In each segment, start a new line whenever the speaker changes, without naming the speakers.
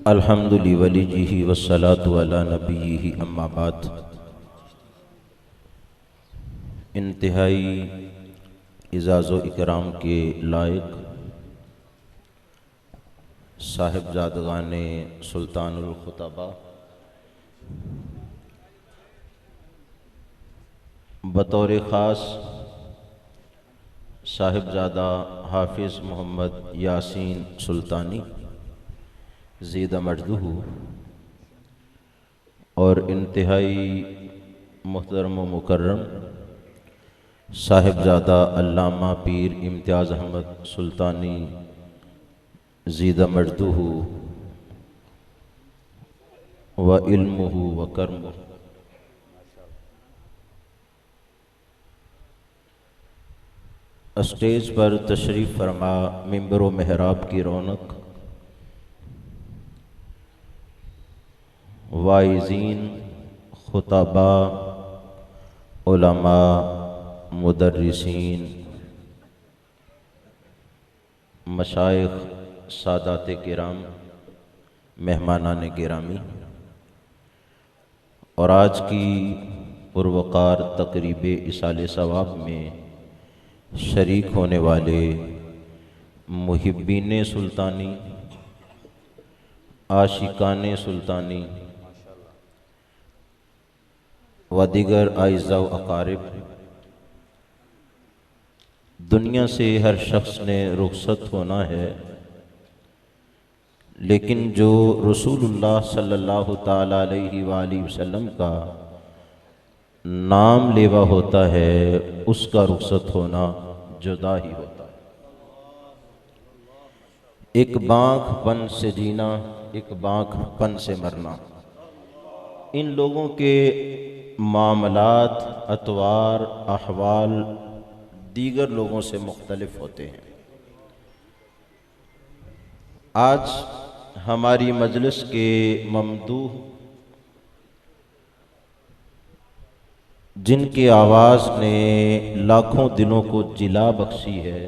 अल्हम्दुलिल्लाहि वलिय्यिही वस्सलातु अला नबिय्यिही अम्मा बाद। इंतहाई इज़ाज़ो इकराम के लायक साहिबजादगाने सुल्तानुल खुतबा बतौर ख़ास साहिबजादा हाफिज़ मोहम्मद यासीन सुल्तानी ज़ीदा मजदूहू और इंतहाई मुहतरम व मुकर्रम साहिबजादा अल्लामा पीर इम्तियाज़ अहमद सुल्तानी ज़ीदा मजदूहू व इल्मुहू व कर्मुहू। स्टेज पर तशरीफ़ फरमा मिंबर व मेहराब की रौनक वाइज़ीन खुतबा उलमा मुदर्रिसीन मशाइख सादात किराम मेहमानान गिरामी और आज की पुरवकार तकरीब इसाले सवाब में शरीक होने वाले मुहिब्बीन सुल्तानी आशिकान सुल्तानी व दीगर आइज़ा व अकारिब। दुनिया से हर शख्स ने रुखसत होना है, लेकिन जो रसूलुल्लाह सल्लल्लाहु ताला अलैहि वसल्लम का नाम लेवा होता है उसका रुखसत होना जुदा ही होता है। एक बाँखपन से जीना, एक बाँखपन से मरना, इन लोगों के मामलात अतवार अहवाल दीगर लोगों से मुख्तलिफ होते हैं। आज हमारी मजलिस के ममदूह जिनकी आवाज़ ने लाखों दिलों को जिला बख्शी है,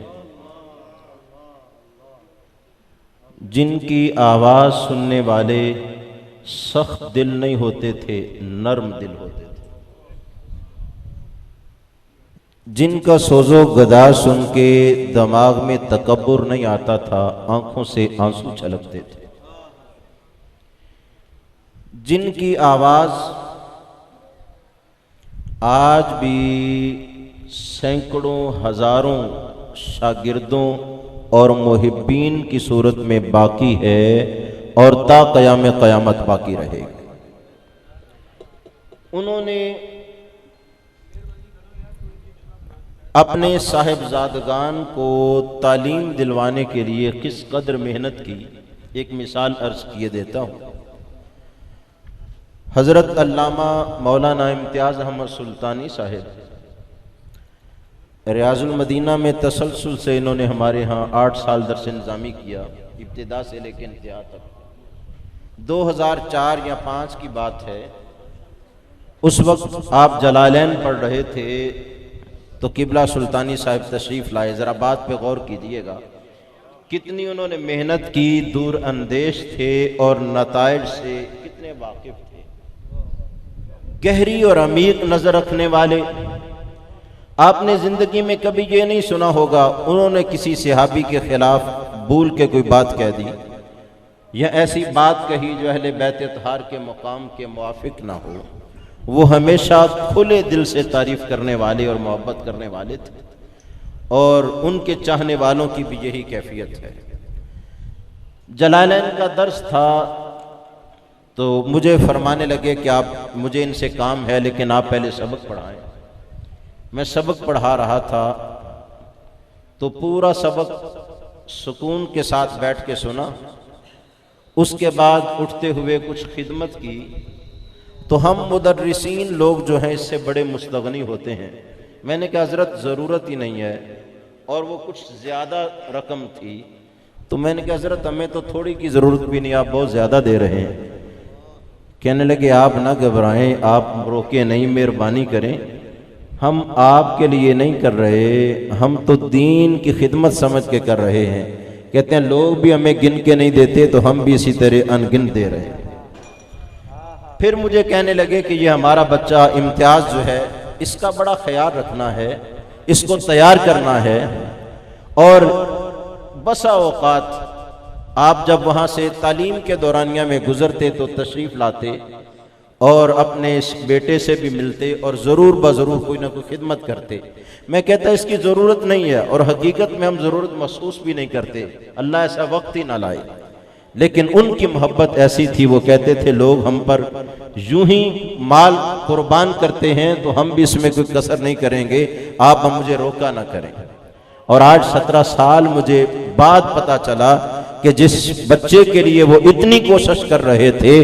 जिनकी आवाज़ सुनने वाले सख्त दिल नहीं होते थे, नर्म दिल होते थे, जिनका सोजो गदा सुन के दिमाग में तकब्बुर नहीं आता था, आंखों से आंसू छलकते थे, जिनकी आवाज़ आज भी सैकड़ों हज़ारों शागिर्दों और मुहिब्बीन की सूरत में बाकी है और ता क़याम क़यामत बाकी रहेगी। उन्होंने अपने साहिबजादगान को तालीम दिलवाने के लिए किस कदर मेहनत की, एक मिसाल अर्ज किए देता हूँ। हज़रत अल्लामा मौलाना इम्तियाज़ अहमद सुल्तानी साहिब रियाजुल मदीना में तसलसल से इन्होंने हमारे यहाँ 8 साल दर्स निज़ामी किया, इब्तिदा से लेकर इंतहा तक। 2004 या 5 की बात है। उस वक्त आप जलालैन पढ़ रहे थे तो किबला सुल्तानी साहिब तशरीफ़ लाए। ज़रा बात पे गौर कीजिएगा, कितनी उन्होंने मेहनत की, दूर अंदेश थे और नताइज से कितने वाकिफ़ थे, गहरी और अमीक नज़र रखने वाले। आपने ज़िंदगी में कभी ये नहीं सुना होगा उन्होंने किसी सहाबी के ख़िलाफ़ भूल के कोई बात कह दी या ऐसी बात कही जो अहले बैत अतहार के मुकाम के मुआफिक ना हो। वो हमेशा खुले दिल से तारीफ़ करने वाले और मोहब्बत करने वाले थे और उनके चाहने वालों की भी यही कैफियत है। जलालैन का दर्स था तो मुझे फरमाने लगे कि आप, मुझे इनसे काम है लेकिन आप पहले सबक पढ़ाएं। मैं सबक पढ़ा रहा था तो पूरा सबक सुकून के साथ बैठ के सुना। उसके बाद उठते हुए कुछ खिदमत की तो हम मुदर्रिसीन लोग जो हैं इससे बड़े मुस्तगनी होते हैं। मैंने कहा हज़रत ज़रूरत ही नहीं है, और वो कुछ ज़्यादा रकम थी तो मैंने कहा हज़रत हमें तो थोड़ी की ज़रूरत भी नहीं, आप बहुत ज़्यादा दे रहे हैं। कहने लगे आप ना घबराएं, आप रोके नहीं, मेहरबानी करें, हम आपके लिए नहीं कर रहे, हम तो दीन की खिदमत समझ के कर रहे हैं। कहते हैं लोग भी हमें गिन के नहीं देते तो हम भी इसी तरह अनगिन दे रहे हैं। फिर मुझे कहने लगे कि ये हमारा बच्चा इम्तियाज़ जो है इसका बड़ा ख्याल रखना है, इसको तैयार करना है। और बसा औकात आप जब वहाँ से तालीम के दौरानिया में गुजरते तो तशरीफ़ लाते और अपने इस बेटे से भी मिलते और ज़रूर ब-ज़रूर कोई ना कोई खिदमत करते। मैं कहता इसकी ज़रूरत नहीं है और हकीकत में हम ज़रूरत महसूस भी नहीं करते, अल्लाह ऐसा वक्त ही ना लाए। लेकिन उनकी मोहब्बत ऐसी थी, वो कहते थे लोग हम पर यूं ही माल कुर्बान करते हैं तो हम भी इसमें कोई कसर नहीं करेंगे, आप मुझे रोका ना करें। और आज 17 साल मुझे बाद पता चला कि जिस बच्चे के लिए वो इतनी कोशिश कर रहे थे,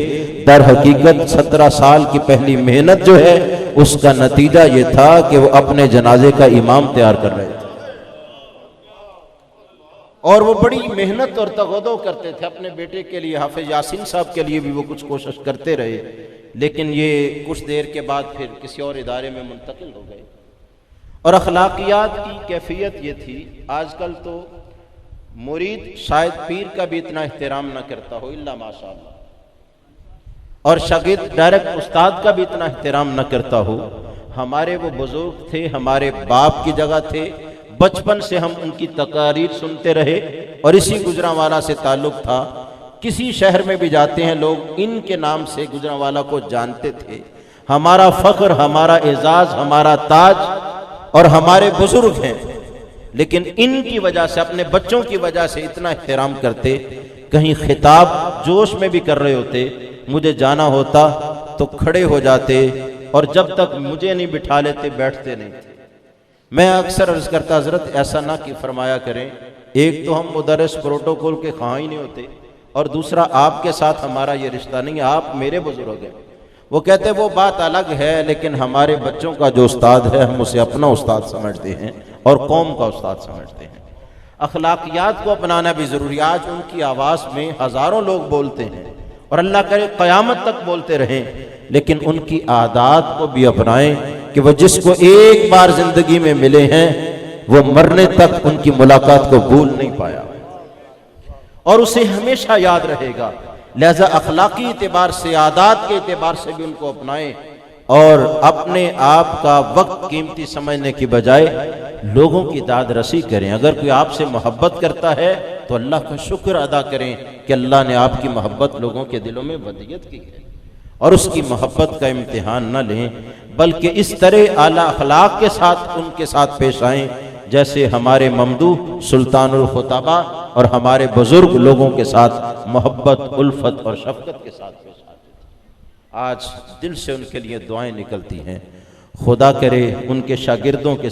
दर हकीकत 17 साल की पहली मेहनत जो है उसका नतीजा ये था कि वो अपने जनाजे का इमाम तैयार कर रहे थे। और वो बड़ी मेहनत और तगदो करते थे अपने बेटे के लिए। हाफिज यासीन साहब के लिए भी वो कुछ कोशिश करते रहे, लेकिन ये कुछ देर के बाद फिर किसी और इदारे में मुंतकिल हो गए। और अखलाकियात की कैफियत ये थी, आजकल तो मुरीद शायद पीर का भी इतना एहतराम न करता हो इल्ला माशाअल्लाह, और शागिर्द डायरेक्ट उस्ताद का भी इतना एहतराम न करता हो। हमारे वो बुजुर्ग थे, हमारे बाप की जगह थे, बचपन से हम उनकी तकारीर सुनते रहे और इसी गुजरांवाला से ताल्लुक था। किसी शहर में भी जाते हैं लोग इनके नाम से गुजरांवाला को जानते थे। हमारा फख्र, हमारा एजाज, हमारा ताज और हमारे बुजुर्ग हैं, लेकिन इनकी वजह से, अपने बच्चों की वजह से इतना एहतराम करते। कहीं खिताब जोश में भी कर रहे होते, मुझे जाना होता तो खड़े हो जाते और जब तक मुझे नहीं बिठा लेते बैठते नहीं थे। मैं अक्सर अर्ज करता हजरत ऐसा ना कि फरमाया करें, एक तो हम मुदर्रिस प्रोटोकॉल के ख़्वाह ही नहीं होते और दूसरा आपके साथ हमारा ये रिश्ता नहीं है, आप मेरे बुजुर्ग हैं। वो कहते वो बात अलग है, लेकिन हमारे बच्चों का जो उस्ताद है हम उसे अपना उस्ताद समझते हैं और कौम का उस्ताद समझते हैं। अखलाकियात को अपनाना भी ज़रूरी। आज उनकी आवाज़ में हज़ारों लोग बोलते हैं और अल्लाह करे क़यामत तक बोलते रहें, लेकिन उनकी आदात को भी अपनाएं कि वह जिसको एक बार जिंदगी में मिले हैं वो मरने तक उनकी मुलाकात को भूल नहीं पाया और उसे हमेशा याद रहेगा। लिहाजा अखलाकी एतबार से, आदात के एतबार से भी उनको अपनाएं और अपने आप का वक्त कीमती समझने की बजाय लोगों की दाद रसी करें। अगर कोई आपसे मोहब्बत करता है तो अल्लाह का शुक्र अदा करें कि अल्लाह ने आपकी मोहब्बत लोगों के दिलों में वदियत की है, और उसकी मोहब्बत का इम्तिहान न लें, बल्कि इस तरह आला अखलाक के साथ उनके साथ पेश आएं जैसे हमारे ममदू सुल्तानुल खुताबा और हमारे बुजुर्ग लोगों के साथ मोहब्बत, उल्फत और शफकत के साथ पेश आते थे। आज दिल से उनके लिए दुआएं निकलती हैं। खुदा करे उनके शागिर्दों के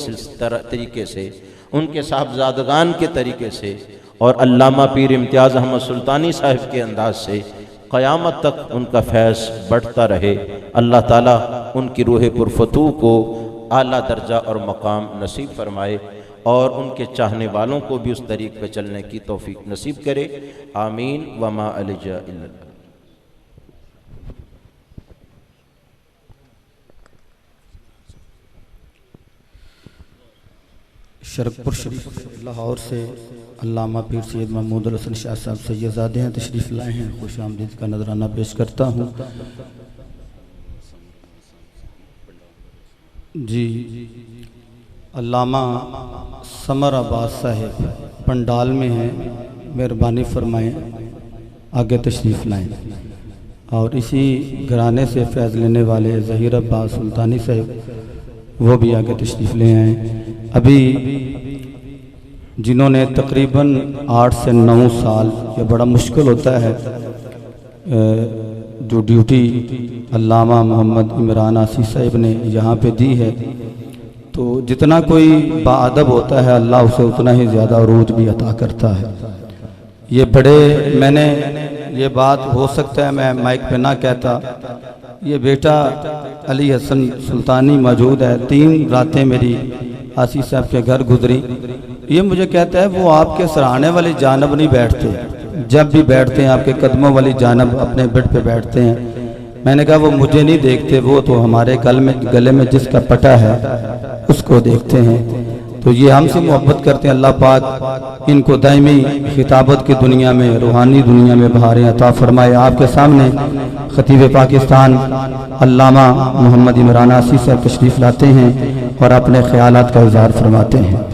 तरीके से, उनके साहबजादगान के तरीके से और अल्लामा पीर इम्तियाज़ अहमद सुल्तानी साहिब के अंदाज से क़यामत तक उनका फैज़ बढ़ता रहे। अल्लाह ताला उनकी रूह पुरफतू को आला दर्जा और मकाम नसीब फरमाए और उनके चाहने वालों को भी उस तरीक़ पे चलने की तौफीक नसीब करे। आमीन वमा अलैया इल्लल्लाह।
शरकपुर शरीफ लाहौर से अल्लामा पीर सैयद महमूद हसन शाह साहब सैयदजादे हैं, तशरीफ़ लाए हैं। खुश आमदीद का नजराना पेश करता हूँ। जी, अल्लामा समर अब्बास साहिब पंडाल में हैं, मेहरबानी फरमाएं आगे तशरीफ़ लाएं। और इसी घराने से फैज़ लेने वाले ज़हीर अब्बास सुल्तानी साहिब, वो भी आगे तशरीफ़ ले आए। अभी जिन्होंने तकरीबन 8 से 9 साल, ये बड़ा मुश्किल होता है, जो ड्यूटी अल्लामा मोहम्मद इमरान आसी साहिब ने यहाँ पे दी है, तो जितना कोई बाअदब होता है अल्लाह उसे उतना ही ज़्यादा उरूज भी अता करता है। ये बड़े, मैंने ये बात हो सकता है मैं माइक पे ना कहता, ये बेटा अली हसन सुल्तानी मौजूद है, 3 रातें मेरी आसी साहब के घर गुजरी। ये मुझे कहता है वो आपके सराहने वाली जानब नहीं बैठते, जब भी बैठते हैं आपके कदमों वाली जानब अपने बेड पे बैठते हैं। मैंने कहा वो मुझे नहीं देखते, वो तो हमारे गले में जिसका पटा है उसको देखते हैं। तो ये हमसे मोहब्बत करते हैं। अल्लाह पाक इनको दायमी खिताबत की दुनिया में, रूहानी दुनिया में बहारें अता फरमाए। आपके सामने खतीब पाकिस्तान अल्लामा मोहम्मद इमरान आसी साहब तशरीफ़ लाते हैं और अपने ख्यालात का इज़हार फरमाते हैं।